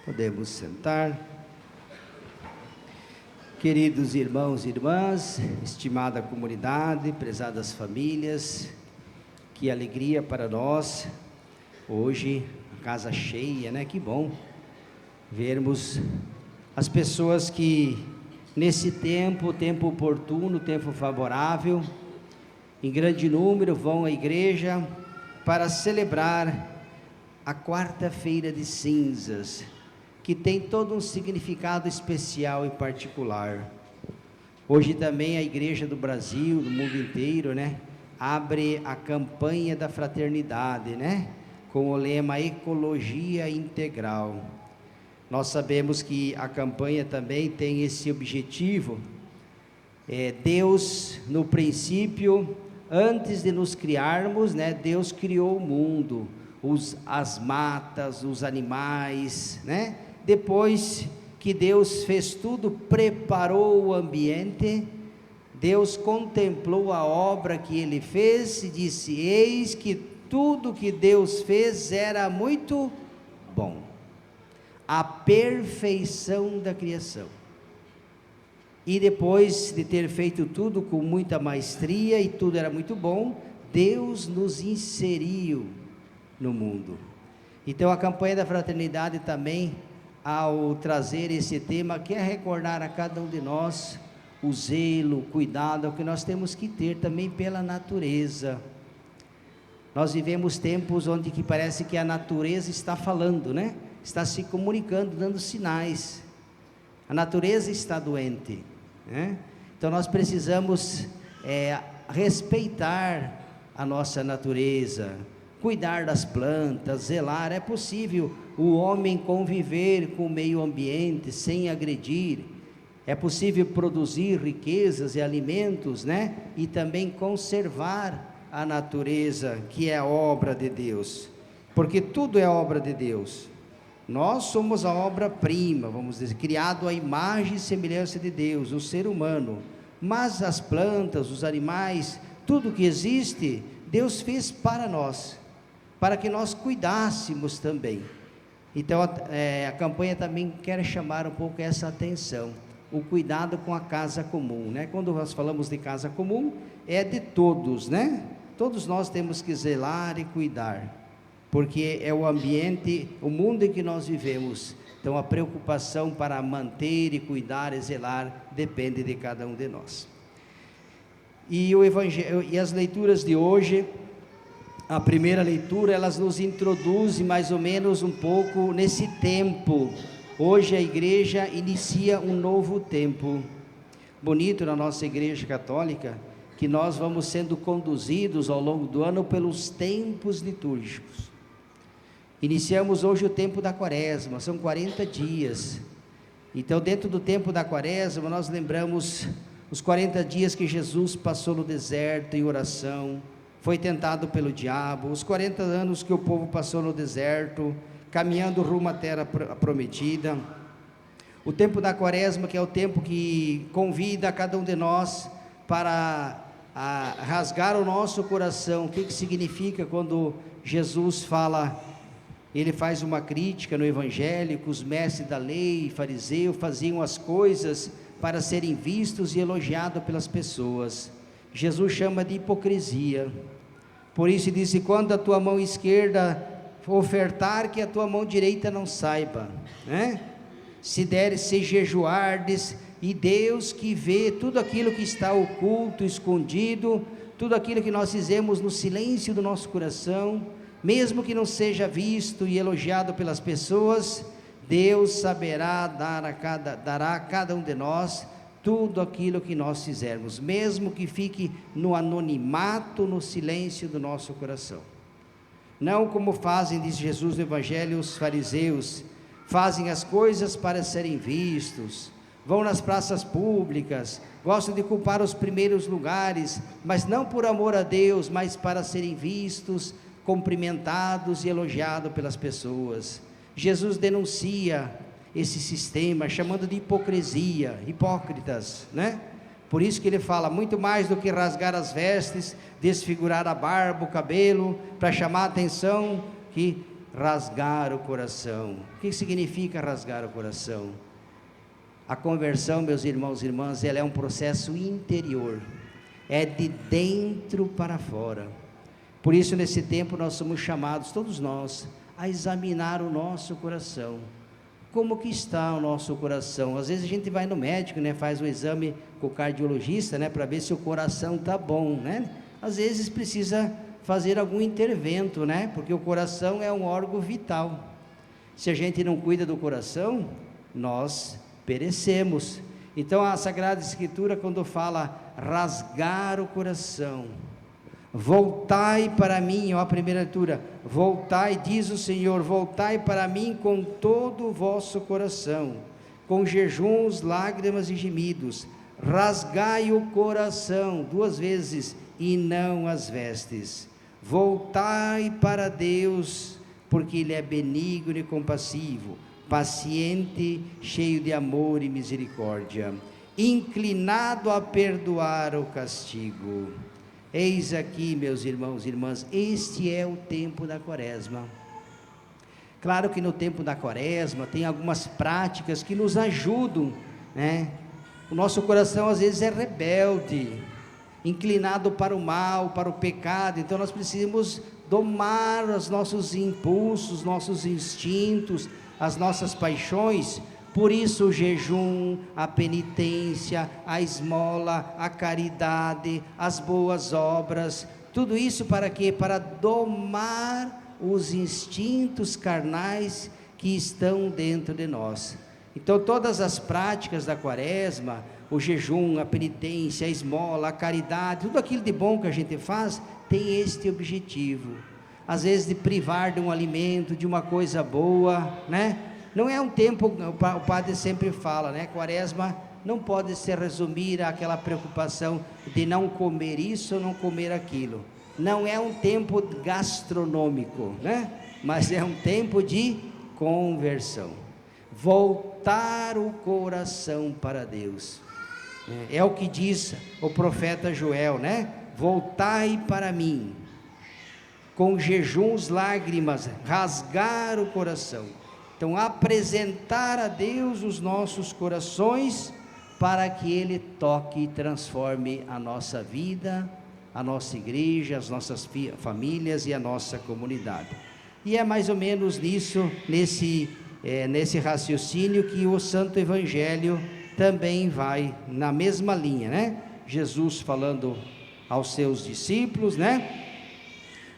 Podemos sentar. Queridos irmãos e irmãs, estimada comunidade, prezadas famílias, que alegria para nós, hoje, a casa cheia, né? Que bom vermos as pessoas que nesse tempo oportuno, tempo favorável, em grande número vão à igreja para celebrar a quarta-feira de cinzas, que tem todo um significado especial e particular. Hoje também a Igreja do Brasil, do mundo inteiro, né, abre a campanha da fraternidade, né, com o lema Ecologia Integral. Nós sabemos que a campanha também tem esse objetivo. Deus, no princípio, antes de nos criarmos, né, Deus criou o mundo, as matas, os animais, né? Depois que Deus fez tudo, preparou o ambiente, Deus contemplou a obra que Ele fez e disse: eis que tudo que Deus fez era muito bom. A perfeição da criação. E depois de ter feito tudo com muita maestria e tudo era muito bom, Deus nos inseriu no mundo. Então a campanha da fraternidade também, ao trazer esse tema, quer recordar a cada um de nós o zelo, o cuidado que nós temos que ter também pela natureza. Nós vivemos tempos onde que parece que a natureza está falando, né? Está se comunicando, dando sinais. A natureza está doente, né? Então nós precisamos respeitar a nossa natureza, cuidar das plantas, zelar. É possível o homem conviver com o meio ambiente sem agredir, é possível produzir riquezas e alimentos, né? E também conservar a natureza, que é a obra de Deus, porque tudo é obra de Deus. Nós somos a obra-prima, vamos dizer, criado à imagem e semelhança de Deus, o ser humano, mas as plantas, os animais, tudo que existe, Deus fez para nós, para que nós cuidássemos também. Então a campanha também quer chamar um pouco essa atenção, o cuidado com a casa comum, né? Quando nós falamos de casa comum, é de todos, né? Todos nós temos que zelar e cuidar, porque é o ambiente, o mundo em que nós vivemos. Então a preocupação para manter e cuidar e zelar depende de cada um de nós. E o evangelho e as leituras de hoje, a primeira leitura, elas nos introduzem mais ou menos um pouco nesse tempo. Hoje a igreja inicia um novo tempo. Bonito na nossa igreja católica, que nós vamos sendo conduzidos ao longo do ano pelos tempos litúrgicos. Iniciamos hoje o tempo da quaresma, são 40 dias. Então dentro do tempo da quaresma nós lembramos os 40 dias que Jesus passou no deserto em oração, foi tentado pelo diabo, os 40 anos que o povo passou no deserto, caminhando rumo à terra prometida. O tempo da quaresma, que é o tempo que convida a cada um de nós para rasgar o nosso coração. O que significa quando Jesus fala, ele faz uma crítica no evangelho, que os mestres da lei e fariseus faziam as coisas para serem vistos e elogiados pelas pessoas. Jesus chama de hipocrisia. Por isso disse: quando a tua mão esquerda ofertar, que a tua mão direita não saiba, né? Se jejuardes, e Deus que vê tudo aquilo que está oculto, escondido, tudo aquilo que nós fizemos no silêncio do nosso coração, mesmo que não seja visto e elogiado pelas pessoas, Deus saberá dará a cada um de nós tudo aquilo que nós fizermos, mesmo que fique no anonimato, no silêncio do nosso coração. Não como fazem, diz Jesus no Evangelho, os fariseus, fazem as coisas para serem vistos, vão nas praças públicas, gostam de ocupar os primeiros lugares, mas não por amor a Deus, mas para serem vistos, cumprimentados e elogiados pelas pessoas. Jesus denuncia esse sistema, chamando de hipocrisia, hipócritas, né? Por isso que ele fala, muito mais do que rasgar as vestes, desfigurar a barba, o cabelo, para chamar a atenção, que rasgar o coração. O que significa rasgar o coração? A conversão, meus irmãos e irmãs, ela é um processo interior, é de dentro para fora. Por isso, nesse tempo, nós somos chamados, todos nós, a examinar o nosso coração. Como que está o nosso coração? Às vezes a gente vai no médico, né, faz um exame com o cardiologista, né, para ver se o coração está bom, né? Às vezes precisa fazer algum intervento, né, porque o coração é um órgão vital. Se a gente não cuida do coração, nós perecemos. Então a Sagrada Escritura, quando fala rasgar o coração, voltai para mim, ó, a primeira leitura, voltai, diz o Senhor, voltai para mim com todo o vosso coração, com jejuns, lágrimas e gemidos, rasgai o coração, 2 vezes, e não as vestes, voltai para Deus, porque Ele é benigno e compassivo, paciente, cheio de amor e misericórdia, inclinado a perdoar o castigo. Eis aqui, meus irmãos e irmãs, este é o tempo da quaresma. Claro que no tempo da quaresma tem algumas práticas que nos ajudam, né? O nosso coração às vezes é rebelde, inclinado para o mal, para o pecado, então nós precisamos domar os nossos impulsos, nossos instintos, as nossas paixões. Por isso o jejum, a penitência, a esmola, a caridade, as boas obras, tudo isso para quê? Para domar os instintos carnais que estão dentro de nós. Então todas as práticas da quaresma, o jejum, a penitência, a esmola, a caridade, tudo aquilo de bom que a gente faz, tem este objetivo, às vezes de privar de um alimento, de uma coisa boa, né? Não é um tempo, o padre sempre fala, né? Quaresma não pode se resumir àquela preocupação de não comer isso ou não comer aquilo. Não é um tempo gastronômico, né? Mas é um tempo de conversão. Voltar o coração para Deus. É o que diz o profeta Joel, né? Voltai para mim, com jejuns, lágrimas, rasgar o coração. Então, apresentar a Deus os nossos corações, para que Ele toque e transforme a nossa vida, a nossa igreja, as nossas famílias e a nossa comunidade. E é mais ou menos nisso, nesse raciocínio que o Santo Evangelho também vai na mesma linha, né? Jesus falando aos seus discípulos, né?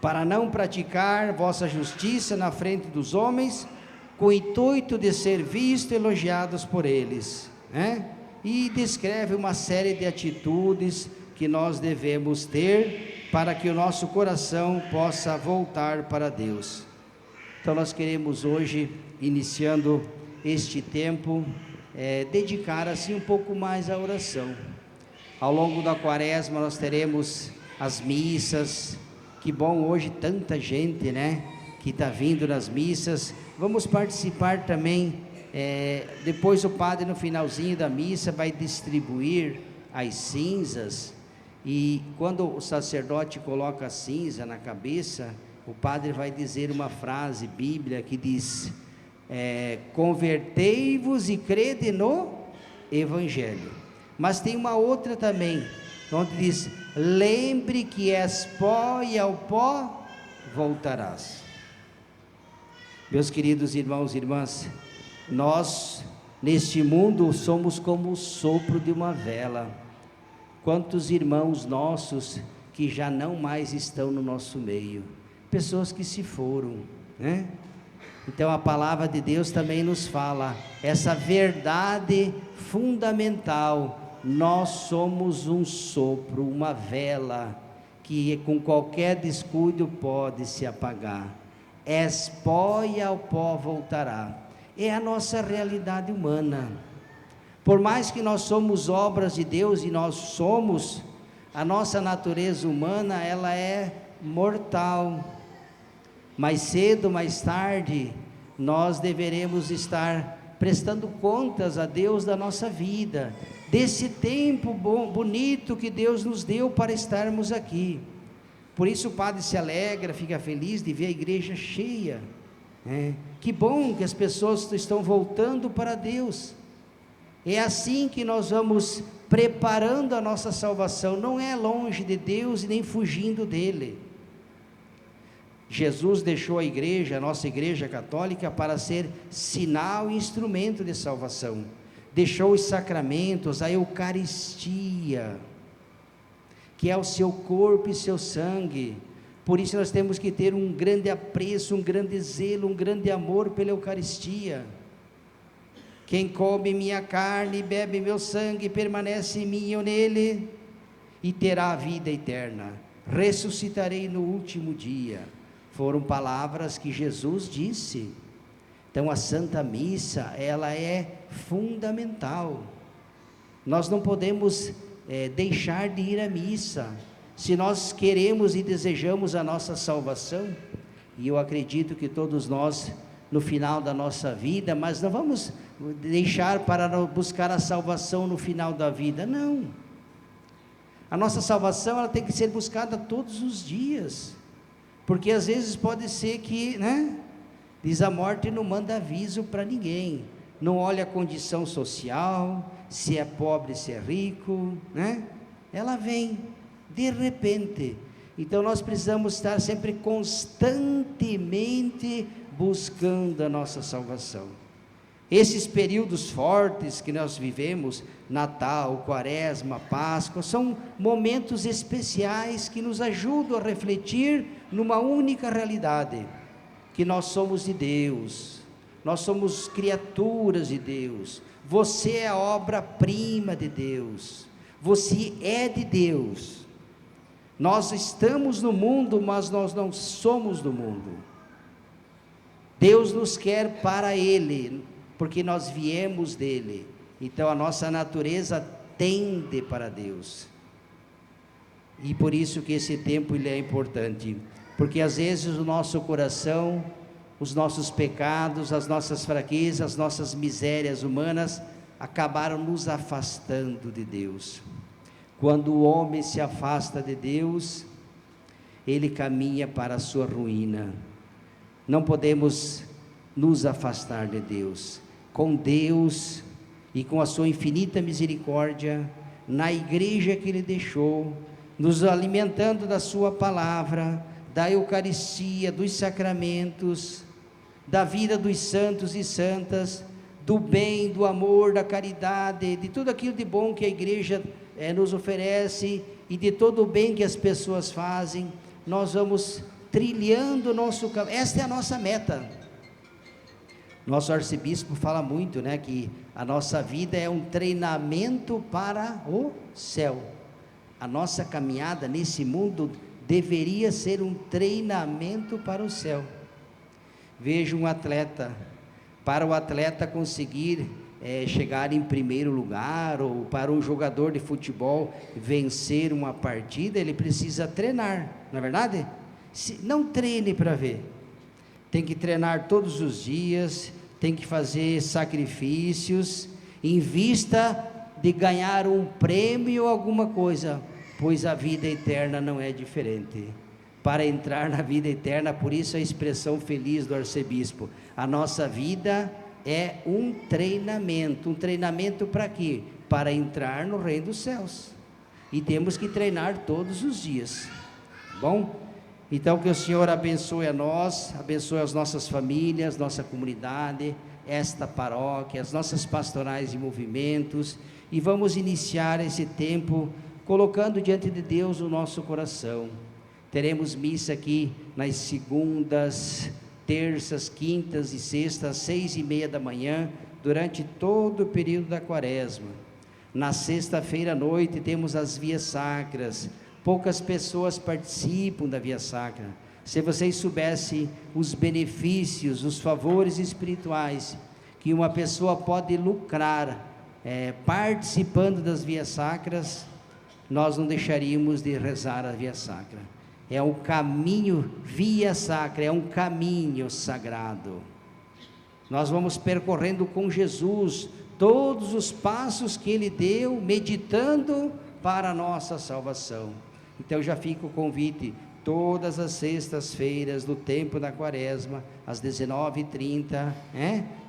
Para não praticar vossa justiça na frente dos homens, com o intuito de ser visto e elogiados por eles, né? E descreve uma série de atitudes que nós devemos ter para que o nosso coração possa voltar para Deus. Então nós queremos hoje, iniciando este tempo, dedicar assim um pouco mais à oração. Ao longo da quaresma nós teremos as missas. Que bom hoje tanta gente, né, que está vindo nas missas. Vamos participar também, depois o padre no finalzinho da missa vai distribuir as cinzas, e quando o sacerdote coloca a cinza na cabeça, o padre vai dizer uma frase bíblica que diz, convertei-vos e crede no Evangelho. Mas tem uma outra também, onde diz, lembre que és pó e ao pó voltarás. Meus queridos irmãos e irmãs, nós neste mundo somos como o sopro de uma vela. Quantos irmãos nossos que já não mais estão no nosso meio, pessoas que se foram, né? Então a palavra de Deus também nos fala essa verdade fundamental: nós somos um sopro, uma vela que com qualquer descuido pode se apagar. És pó e ao pó voltará. É a nossa realidade humana. Por mais que nós somos obras de Deus, e nós somos, a nossa natureza humana, ela é mortal. Mais cedo, mais tarde, nós deveremos estar prestando contas a Deus da nossa vida, desse tempo bom, bonito que Deus nos deu para estarmos aqui. Por isso o padre se alegra, fica feliz de ver a igreja cheia, Que bom que as pessoas estão voltando para Deus. É assim que nós vamos preparando a nossa salvação, não é longe de Deus e nem fugindo dele. Jesus deixou a igreja, a nossa igreja católica, para ser sinal e instrumento de salvação. Deixou os sacramentos, a Eucaristia, que é o seu corpo e seu sangue. Por isso nós temos que ter um grande apreço, um grande zelo, um grande amor pela Eucaristia. Quem come minha carne e bebe meu sangue, permanece em mim e eu nele, e terá a vida eterna. Ressuscitarei no último dia. Foram palavras que Jesus disse. Então a Santa Missa, ela é fundamental. Nós não podemos deixar de ir à missa. Se nós queremos e desejamos a nossa salvação, e eu acredito que todos nós, no final da nossa vida, mas não vamos deixar para buscar a salvação no final da vida, não. A nossa salvação, ela tem que ser buscada todos os dias, porque às vezes pode ser que, diz a morte não manda aviso para ninguém, não olha a condição social, se é pobre, se é rico, ela vem de repente. Então nós precisamos estar sempre constantemente buscando a nossa salvação. Esses períodos fortes que nós vivemos, Natal, Quaresma, Páscoa, são momentos especiais que nos ajudam a refletir numa única realidade, que nós somos de Deus, nós somos criaturas de Deus, você é a obra-prima de Deus, você é de Deus. Nós estamos no mundo, mas nós não somos do mundo. Deus nos quer para Ele, porque nós viemos dEle. Então a nossa natureza tende para Deus. E por isso que esse tempo ele é importante, porque às vezes o nosso coração, os nossos pecados, as nossas fraquezas, as nossas misérias humanas acabaram nos afastando de Deus. Quando o homem se afasta de Deus, ele caminha para a sua ruína. Não podemos nos afastar de Deus. Com Deus e com a sua infinita misericórdia, na igreja que Ele deixou, nos alimentando da sua palavra, da Eucaristia, dos sacramentos, da vida dos santos e santas, do bem, do amor, da caridade, de tudo aquilo de bom que a igreja nos oferece, e de todo o bem que as pessoas fazem, nós vamos trilhando o nosso caminho. Esta é a nossa meta. Nosso arcebispo fala muito, que a nossa vida é um treinamento para o céu. A nossa caminhada nesse mundo deveria ser um treinamento para o céu. Veja um atleta, para o atleta conseguir chegar em primeiro lugar, ou para um jogador de futebol vencer uma partida, ele precisa treinar, não é verdade? Não treine para ver, tem que treinar todos os dias, tem que fazer sacrifícios, em vista de ganhar um prêmio ou alguma coisa, pois a vida eterna não é diferente. Para entrar na vida eterna, por isso a expressão feliz do arcebispo, a nossa vida é um treinamento para quê? Para entrar no reino dos céus, e temos que treinar todos os dias, bom? Então que o Senhor abençoe a nós, abençoe as nossas famílias, nossa comunidade, esta paróquia, as nossas pastorais e movimentos, e vamos iniciar esse tempo colocando diante de Deus o nosso coração. Teremos missa aqui nas segundas, terças, quintas e sextas, 6:30 da manhã, durante todo o período da Quaresma. Na sexta-feira à noite temos as vias sacras. Poucas pessoas participam da via sacra. Se vocês soubessem os benefícios, os favores espirituais que uma pessoa pode lucrar participando das vias sacras, nós não deixaríamos de rezar a via sacra. É um caminho, via sacra, é um caminho sagrado. Nós vamos percorrendo com Jesus todos os passos que Ele deu, meditando para a nossa salvação. Então já fica o convite, todas as sextas-feiras do tempo da quaresma, às 19h30,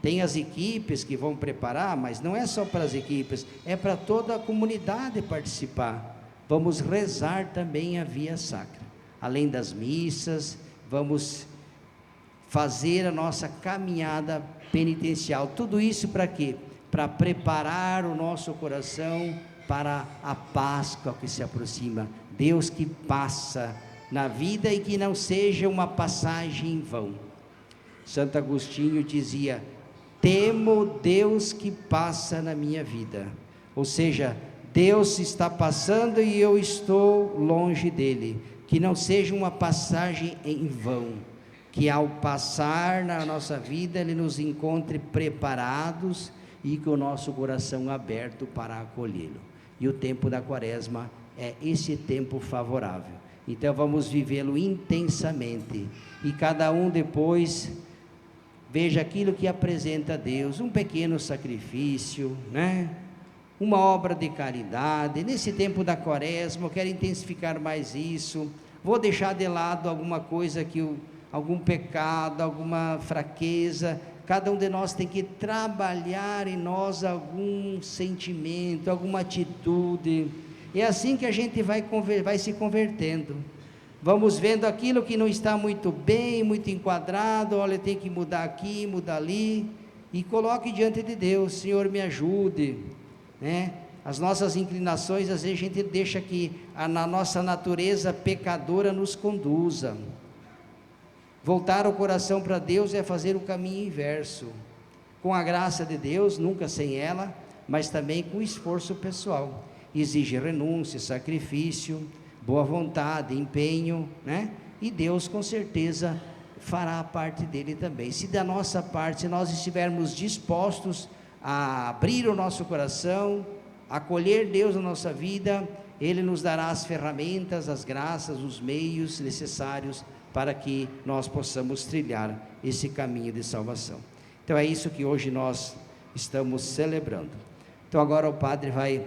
tem as equipes que vão preparar, mas não é só para as equipes, é para toda a comunidade participar. Vamos rezar também a via sacra, além das missas, vamos fazer a nossa caminhada penitencial. Tudo isso para quê? Para preparar o nosso coração para a Páscoa que se aproxima. Deus que passa na vida e que não seja uma passagem em vão. Santo Agostinho dizia: temo Deus que passa na minha vida. Ou seja, Deus está passando e eu estou longe dele. Que não seja uma passagem em vão. Que ao passar na nossa vida, ele nos encontre preparados e com o nosso coração aberto para acolhê-lo. E o tempo da quaresma é esse tempo favorável. Então vamos vivê-lo intensamente. E cada um depois veja aquilo que apresenta a Deus, um pequeno sacrifício, uma obra de caridade. Nesse tempo da quaresma eu quero intensificar mais isso. Vou deixar de lado alguma coisa algum pecado, alguma fraqueza. Cada um de nós tem que trabalhar em nós algum sentimento, alguma atitude. É assim que a gente vai se convertendo. Vamos vendo aquilo que não está muito bem, muito enquadrado. Olha, tem que mudar aqui, mudar ali. E coloque diante de Deus: Senhor, me ajude. As nossas inclinações, às vezes a gente deixa que na nossa natureza pecadora nos conduza. Voltar o coração para Deus é fazer o caminho inverso, com a graça de Deus, nunca sem ela, mas também com esforço pessoal. Exige renúncia, sacrifício, boa vontade, empenho, e Deus com certeza fará a parte dele também. Se da nossa parte, se nós estivermos dispostos a abrir o nosso coração, acolher Deus na nossa vida, Ele nos dará as ferramentas, as graças, os meios necessários para que nós possamos trilhar esse caminho de salvação. Então é isso que hoje nós estamos celebrando. Então agora o Padre vai